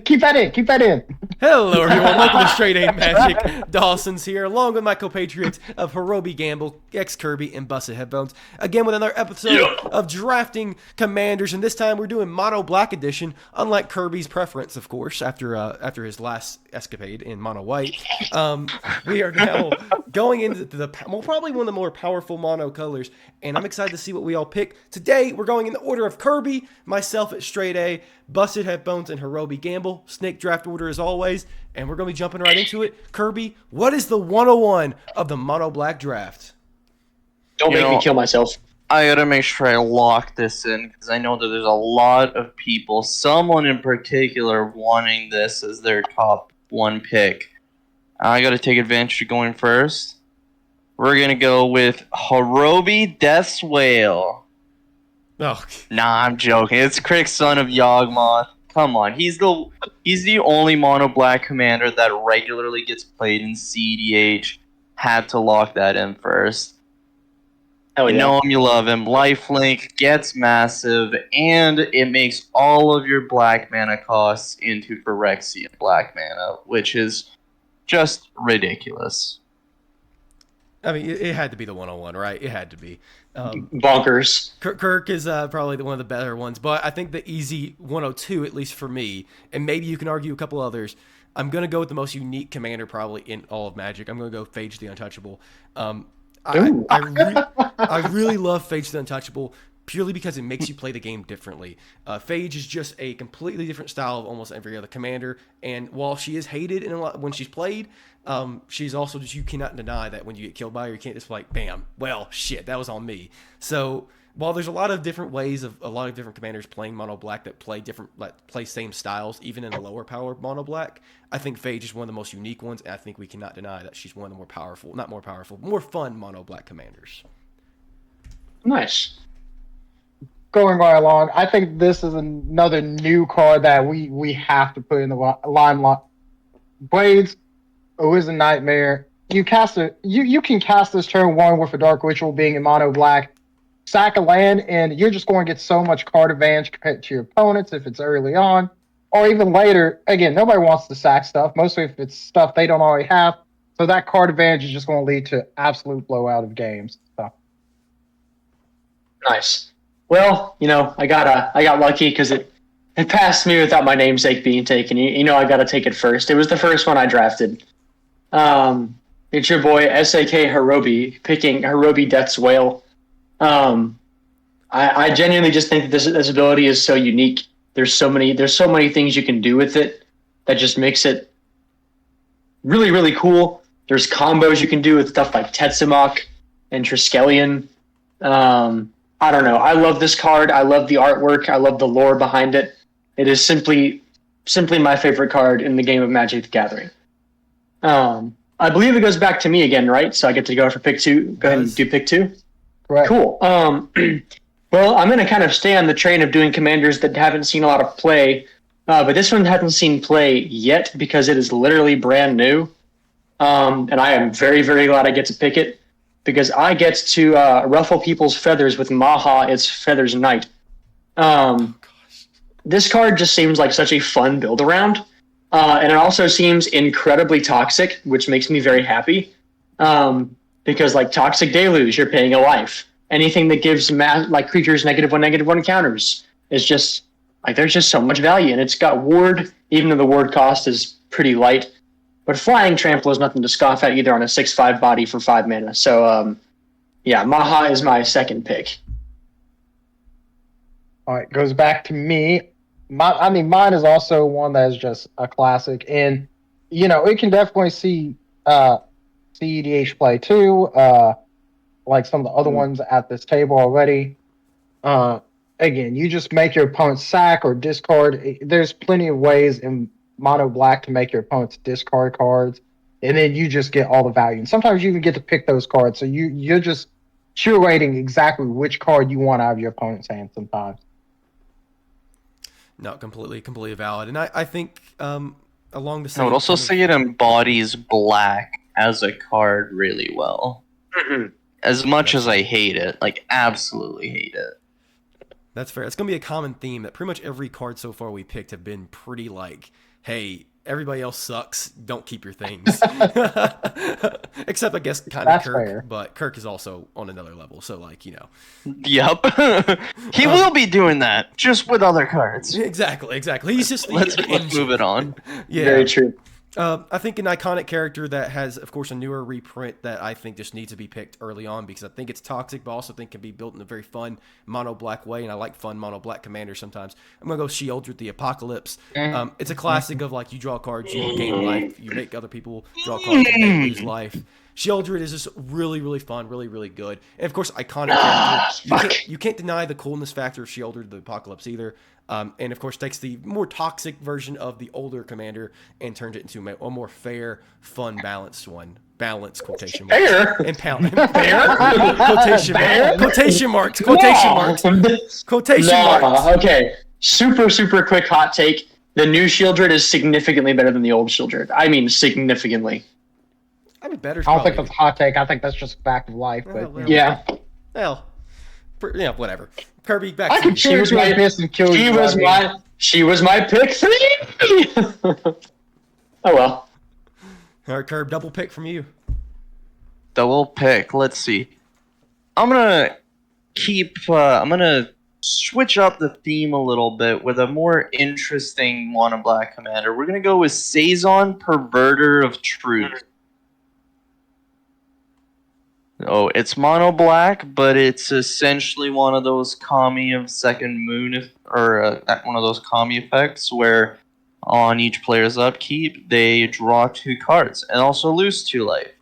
Keep that in. Keep that in. Hello, everyone. Welcome to Straight Aim Magic. Dawson's here, along with my compatriots of Hirobi Gamble, X Kirby, and Busted Headphones. Again with another episode of drafting commanders, and this time we're doing Mono Black Edition. Unlike Kirby's preference, of course, after his last escapade in Mono White, we are now going into probably one of the more powerful mono colors, and I'm excited to see what we all pick. Today, we're going in the order of Kirby, myself at Straight A, Busted Headphones, and Hirobi Gamble. Snake draft order as always, and we're going to be jumping right into it. Kirby, what is the 101 of the Mono Black draft? Don't make me kill myself. I gotta make sure I lock this in, because I know that there's a lot of people, someone in particular, wanting this as their top one pick. I gotta take advantage of going first. We're gonna go with Hirobi Death's Whale. Oh. Nah, I'm joking. It's Crick's son of Yawgmoth. Come on, he's the only mono black commander that regularly gets played in CDH. Had to lock that in first. Hell yeah. You know him, you love him. Lifelink gets massive, and it makes all of your black mana costs into Phyrexian black mana, which is just ridiculous. I mean, it had to be the 101, right? It had to be. Bonkers. Kirk is probably one of the better ones, but I think the easy 102, at least for me, and maybe you can argue a couple others, I'm going to go with the most unique commander probably in all of Magic. I'm going to go Phage the Untouchable. I really love Phage the Untouchable purely because it makes you play the game differently. Phage is just a completely different style of almost every other commander, and while she is hated in a lot when she's played, she's also just, you cannot deny that when you get killed by her, you can't just like, bam, well, shit, that was on me. So while there's a lot of different ways of a lot of different commanders playing mono black that play different, like play same styles, even in the lower power mono black, I think Phage is one of the most unique ones, and I think we cannot deny that she's one of the more fun mono black commanders. Nice. Going right along, I think this is another new card that we have to put in the limelight. Blades, is a nightmare. You can cast this turn one with a Dark Ritual being in mono black, sack a land, and you're just going to get so much card advantage compared to your opponents if it's early on, or even later. Again, nobody wants to sack stuff, mostly if it's stuff they don't already have. So that card advantage is just going to lead to absolute blowout of games. So. Nice. Well, I got lucky because it passed me without my namesake being taken. I got to take it first. It was the first one I drafted. It's your boy SAK Hirobi picking Hirobi Death's Whale. I genuinely just think that this ability is so unique. There's so many things you can do with it that just makes it really, really cool. There's combos you can do with stuff like Tetsamok and Triskelion. I don't know. I love this card. I love the artwork. I love the lore behind it. It is simply my favorite card in the game of Magic the Gathering. I believe it goes back to me again, right? So I get to go for pick two. Go ahead and do pick two. Right. Cool. Well, I'm going to kind of stay on the train of doing commanders that haven't seen a lot of play, but this one hasn't seen play yet because it is literally brand new. And I am very, very glad I get to pick it because I get to ruffle people's feathers with Maha, its Feathers Knight. This card just seems like such a fun build around. And it also seems incredibly toxic, which makes me very happy. Because like Toxic Deluge, you're paying a life. Anything that gives creatures -1/-1 counters is just like there's just so much value. And it's got ward, even though the ward cost is pretty light. But flying trample is nothing to scoff at either on a 6/5 body for 5 mana. So Maha is my second pick. All right, goes back to me. Mine is also one that is just a classic, and it can definitely see CEDH play too, like some of the other ones at this table already. Again, you just make your opponent sack or discard. There's plenty of ways in mono black to make your opponents discard cards, and then you just get all the value. And sometimes you even get to pick those cards, so you're just curating exactly which card you want out of your opponent's hand sometimes. No, completely valid. And I think along the same... I would also say it embodies black as a card really well. Mm-hmm. As much as I hate it, like absolutely hate it. That's fair. It's going to be a common theme that pretty much every card so far we picked have been pretty like, hey, everybody else sucks. Don't keep your things. Except, I guess, kind of That's Kirk. fair. But Kirk is also on another level. So, like, you know. Yep. He will be doing that, just with other cards. Exactly. He's just Let's engine. move it on. Yeah. Very true. I think an iconic character that has, of course, a newer reprint that I think just needs to be picked early on because I think it's toxic, but also think can be built in a very fun mono black way, and I like fun mono black commanders sometimes. I'm gonna go Shieldred the Apocalypse. It's a classic of like you draw cards, you gain life, you make other people draw cards, and they lose life. Shieldred is just really, really fun, really, really good, and of course, iconic character. You can't deny the coolness factor of Shieldred the Apocalypse either. And of course takes the more toxic version of the older commander and turns it into a more fair, fun, balanced one. Balanced quotation marks. Fair? And fair? Quotation marks. Quotation marks. Okay. Super quick hot take. The new Shieldred is significantly better than the old Shieldred. I mean, significantly. I mean, better. I don't think that's a hot take. I think that's just a fact of life. But well. Yeah. Well, yeah, whatever. Kirby, back I to can you. choose my best and kill you. She was my pick 3. Oh well. All right, Kirby, double pick from you. Double pick. Let's see. I'm gonna I'm gonna switch up the theme a little bit with a more interesting mono black commander. We're gonna go with Saison, Perverter of Truth. Oh, it's mono black, but it's essentially one of those Kami of Second Moon, or one of those Kami effects where on each player's upkeep they draw 2 cards and also lose 2 life.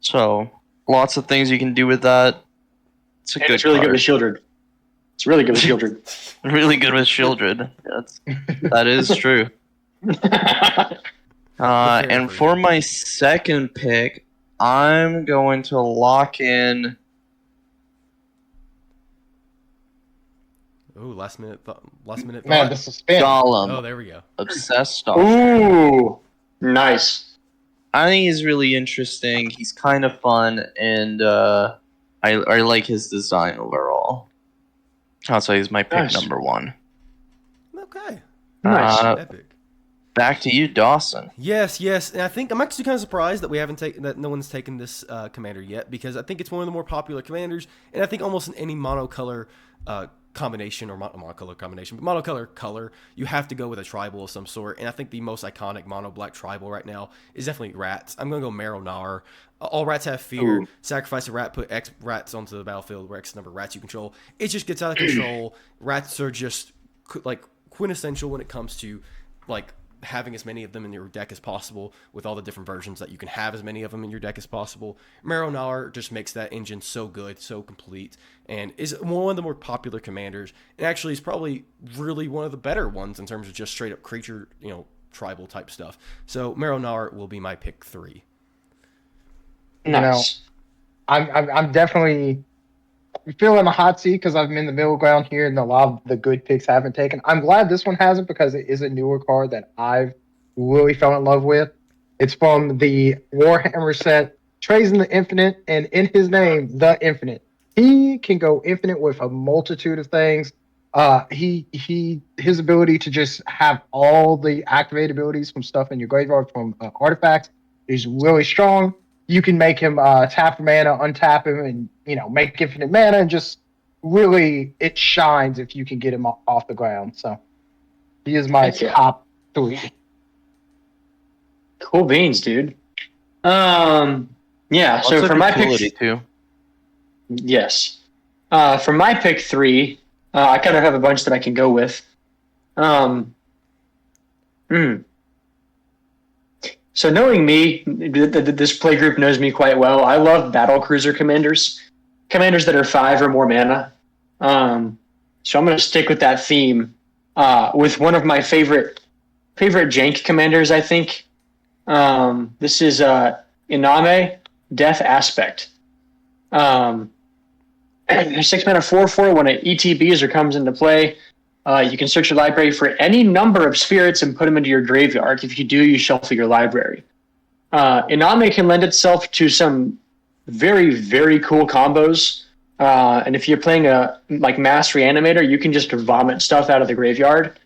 So lots of things you can do with that. It's a good. It's really card. good with Shieldred. It's really good with Shieldred. Really good with Shieldred. That is true. And for my second pick, I'm going to lock in. Ooh, last minute thought. Man, the suspense. Golem. Oh, there we go. Obsessed Stalker. Ooh, nice. I think he's really interesting. He's kind of fun, and I like his design overall. I'll say he's my pick number 1. Okay. Nice. Epic. Back to you, Dawson. Yes, and I think I'm actually kind of surprised that that no one's taken this commander yet because I think it's one of the more popular commanders, and I think almost in any monocolor combination or monocolor combination, but monocolor color, you have to go with a tribal of some sort, and I think the most iconic mono black tribal right now is definitely rats. I'm gonna go Marrow-Gnawer. All rats have fear. Ooh. Sacrifice a rat, put X rats onto the battlefield where X number of rats you control. It just gets out of control. Rats are just like quintessential when it comes to like having as many of them in your deck as possible with all the different versions that you can have as many of them in your deck as possible. Marrow-Gnawer just makes that engine so good, so complete, and is one of the more popular commanders. And actually is probably really one of the better ones in terms of just straight up creature, tribal type stuff. So Marrow-Gnawer will be my pick 3. Nice. I'm definitely feeling a hot seat because I'm in the middle ground here, and a lot of the good picks haven't taken. I'm glad this one hasn't because it is a newer card that I've really fell in love with. It's from the Warhammer set, Trazen the Infinite, and in his name, the Infinite. He can go infinite with a multitude of things. His ability to just have all the activated abilities from stuff in your graveyard from artifacts is really strong. You can make him tap for mana, untap him, and make infinite mana, and just really it shines if you can get him off the ground. So he is my top 3. Cool beans, dude. Yeah. So for my pick, too. Yes. For my pick 3, I kind of have a bunch that I can go with. So knowing me, this play group knows me quite well. I love battle cruiser commanders that are 5 or more mana. So I'm going to stick with that theme with one of my favorite jank commanders, I think. This is Iname, Death Aspect. 6 mana 4/4. When it ETBs or comes into play, you can search your library for any number of spirits and put them into your graveyard. If you do, you shuffle your library. Iname can lend itself to some very, very cool combos. And if you're playing a like Mass Reanimator, you can just vomit stuff out of the graveyard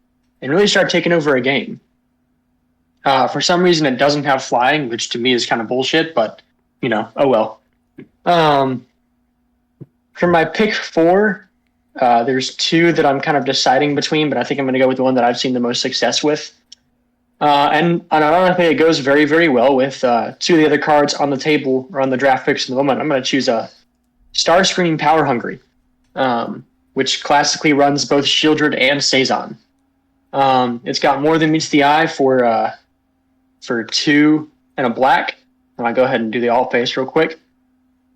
and really start taking over a game. For some reason, it doesn't have flying, which to me is kind of bullshit, but, oh well. For my pick 4, there's 2 that I'm kind of deciding between, but I think I'm going to go with the one that I've seen the most success with. And ironically, it goes very, very well with 2 of the other cards on the table or on the draft picks in the moment. I'm going to choose a Starscream Power Hungry, which classically runs both Shieldred and Saison. It's got more than meets the eye for 2 and a black. And I'll go ahead and do the all face real quick.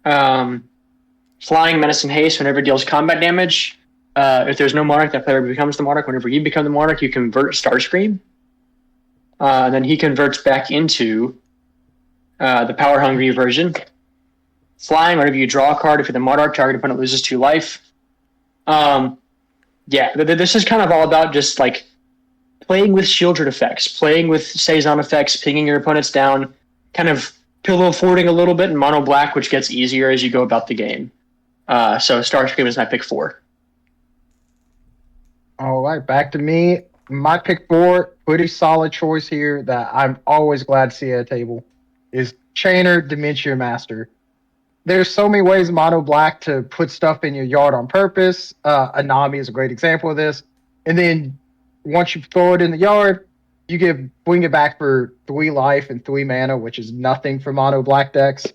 Flying, Menace, and Haste whenever it deals combat damage. If there's no Monarch, that player becomes the Monarch. Whenever you become the Monarch, you convert Starscream. And then he converts back into the Power Hungry version. Flying, whenever you draw a card, if you're the Monarch, target opponent loses 2 life. This is kind of all about just like playing with Shieldred effects, playing with Saison effects, pinging your opponents down, kind of pillow forwarding a little bit in mono black, which gets easier as you go about the game. So Starscream is my pick 4. All right, back to me. My pick 4, pretty solid choice here that I'm always glad to see at a table, is Chainer Dementia Master. There's so many ways in mono black to put stuff in your yard on purpose. Anami is a great example of this. And then once you throw it in the yard, you bring it back for 3 life and 3 mana, which is nothing for mono black decks.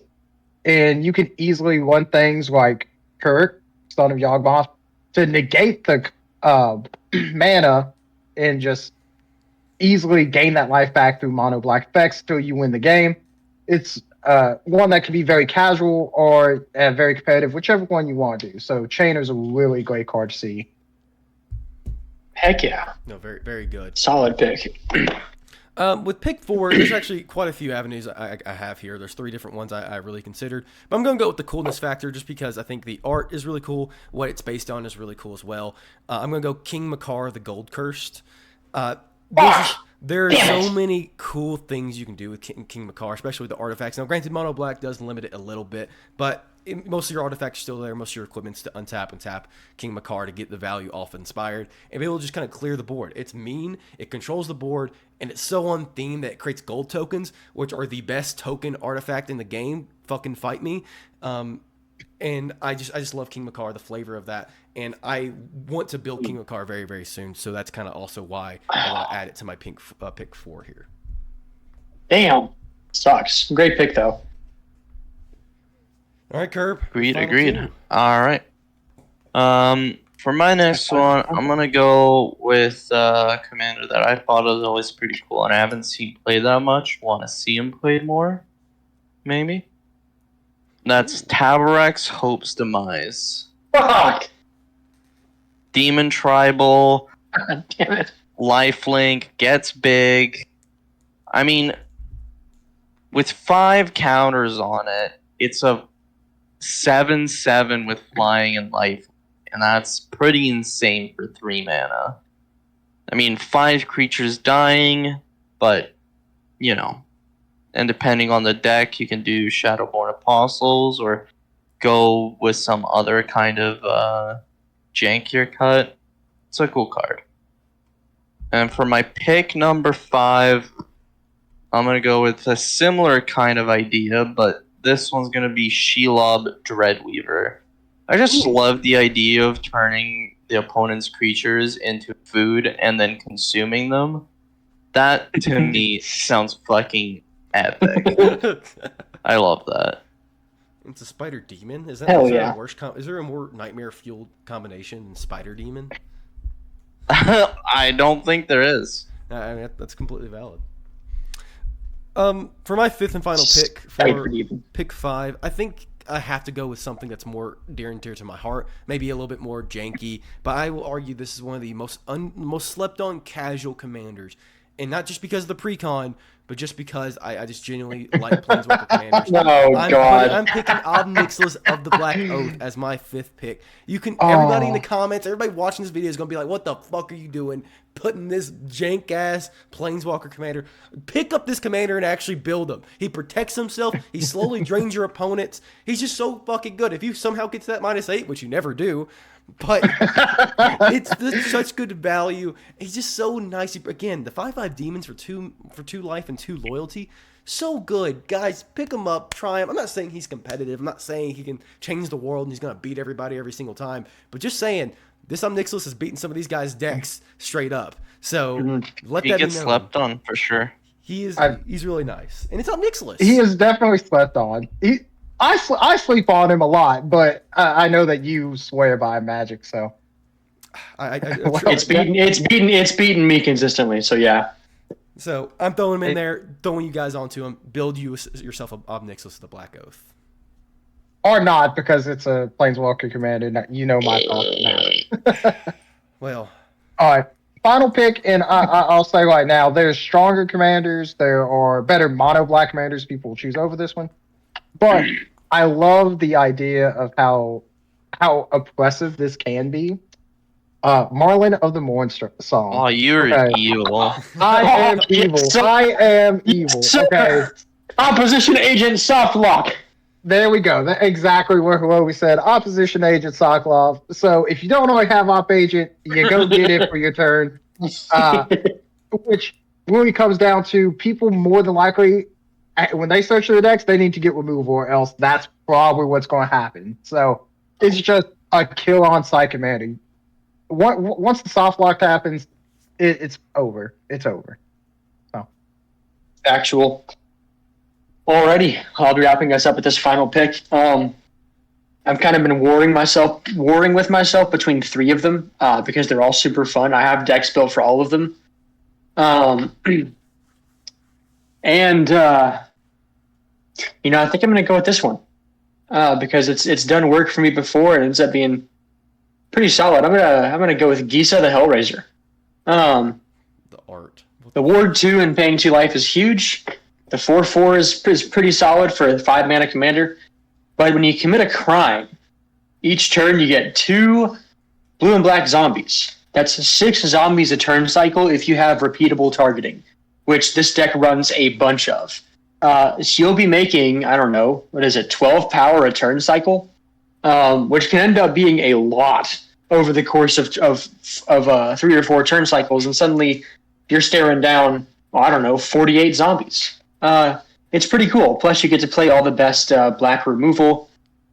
And you can easily run things like Kirk, Son of Yawgmoth, to negate the mana and just easily gain that life back through mono black effects till you win the game. It's one that can be very casual or very competitive, whichever one you want to do. So Chainer's a really great card to see. Heck yeah. No, very, very good. Solid pick. With pick 4, there's actually quite a few avenues I have here. There's 3 different ones I really considered. But I'm going to go with the coolness factor just because I think the art is really cool. What it's based on is really cool as well. I'm going to go King Makar, the Gold Cursed. There are so many cool things you can do with King Makar, especially with the artifacts. Now, granted, Mono Black does limit it a little bit, but most of your artifacts are still there. Most of your equipment's to untap and tap King Makar to get the value off Inspired. And be able to just kind of clear the board. It's mean, it controls the board, and it's so on theme that it creates gold tokens, which are the best token artifact in the game. Fucking fight me. And I just love King Makar, the flavor of that. And I want to build King Makar very, very soon. So that's kind of also why I want to add it to my pick 4 here. Damn. Sucks. Great pick, though. All right, Curb. Agreed. 2. All right. For my next one, I'm going to go with a commander that I thought was always pretty cool, and I haven't seen play that much. Want to see him play more, maybe? That's Tabarex Hope's Demise. Fuck! Demon Tribal. God damn it. Lifelink, gets big. I mean, with 5 counters on it, it's a 7/7 with flying and life, and that's pretty insane for 3 mana. I mean, 5 creatures dying, but, and depending on the deck, you can do Shadowborn Apostles or go with some other kind of jankier cut. It's a cool card. And for my pick number 5, I'm going to go with a similar kind of idea, but this one's going to be Shelob Dreadweaver. I just love the idea of turning the opponent's creatures into food and then consuming them. That, to me, sounds fucking epic. I love that. It's a Spider Demon? Is Hell there yeah. is there a more nightmare-fueled combination than Spider Demon? I don't think there is. I mean, that's completely valid. For my 5th and final pick, for pick 5, I think I have to go with something that's more dear and dear to my heart, maybe a little bit more janky, but I will argue this is one of the most slept-on casual commanders and not just because of the pre-con, but just because I just genuinely like Planeswalker Commanders. Oh, God. I'm picking Ob Nixilis of the Black Oath as my 5th pick. You can everybody in the comments, everybody watching this video is gonna be like, "What the fuck are you doing? Putting this jank ass Planeswalker commander? Pick up this commander and actually build him. He protects himself. He slowly drains your opponents. He's just so fucking good. If you somehow get to that -8, which you never do." But it's such good value. He's just so nice. Again, the 5/5 demons for two life and 2 loyalty, so good. Guys, pick him up, try him. I'm not saying he's competitive. I'm not saying he can change the world and he's gonna beat everybody every single time. But just saying, this Nixilis is beating some of these guys' decks straight up. So let He that gets be known. slept on for sure. He's really nice, and it's Nixilis. He is definitely slept on. I sleep on him a lot, but I know that you swear by Magic, so It's beaten me consistently. So yeah. So I'm throwing him in there, throwing you guys onto him. Build yourself a Nixilis of the Black Oath. or not because it's a Planeswalker commander. You know my thoughts. Well, All right, final pick, and I'll say right now, there's stronger commanders. There are better mono black commanders people will choose over this one. But I love the idea of how oppressive this can be. Marlin of the Morn song. Oh, you're evil. I am evil. I am evil. Okay, Opposition agent soft lock. there we go. That's exactly what we said. Opposition agent Sokolov. So if you don't already have op agent, you go get it for your turn. Which really comes down to people more than likely, when they search their decks, they need to get removal, or else that's probably what's going to happen. So it's just a kill on site commanding. Once the soft lock happens, it's over. It's over. So Actual. Alrighty, I'll be wrapping us up with this final pick. I've kind of been warring with myself between 3 of them because they're all super fun. I have decks built for all of them. And I think I'm going to go with this one because it's done work for me before and ends up being pretty solid. I'm gonna go with Gisa the Hellraiser. the art. The Ward 2 and paying 2 life is huge. The 4/4 is pretty solid for a 5 mana commander. But when you commit a crime, each turn you get 2 blue and black zombies. That's 6 zombies a turn cycle if you have repeatable targeting, which this deck runs a bunch of. So you'll be making, 12 power a turn cycle, which can end up being a lot over the course of 3 or 4 turn cycles, and suddenly you're staring down, 48 zombies. It's pretty cool. Plus, you get to play all the best black removal,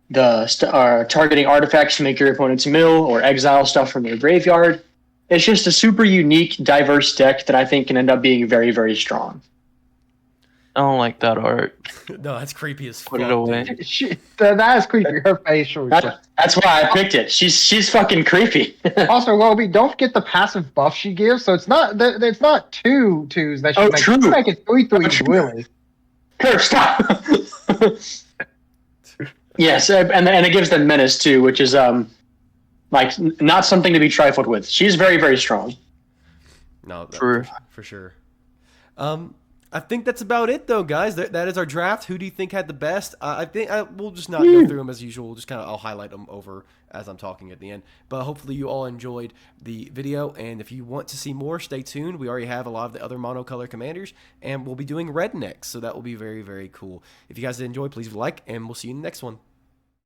the targeting artifacts to make your opponents mill or exile stuff from their graveyard. It's just a super unique, diverse deck that I think can end up being very, very strong. I don't like that art. No, that's creepy as fuck. Put it away. that is creepy. Her facial. That's why I picked it. She's fucking creepy. Also, Roby, don't forget the passive buff she gives. So it's not 2 twos that she makes. True. She's making 3/3s, really. Curve, stop. Yes, and it gives them menace too, which is not something to be trifled with. She's very, very strong. No, True. for sure. I think that's about it, though, guys. That is our draft. Who do you think had the best? I think we'll just not go through them as usual. We'll just I'll highlight them over as I'm talking at the end. But hopefully you all enjoyed the video. And if you want to see more, stay tuned. We already have a lot of the other monocolor commanders, and we'll be doing red next. So that will be very, very cool. If you guys did enjoy, please like, and we'll see you in the next one.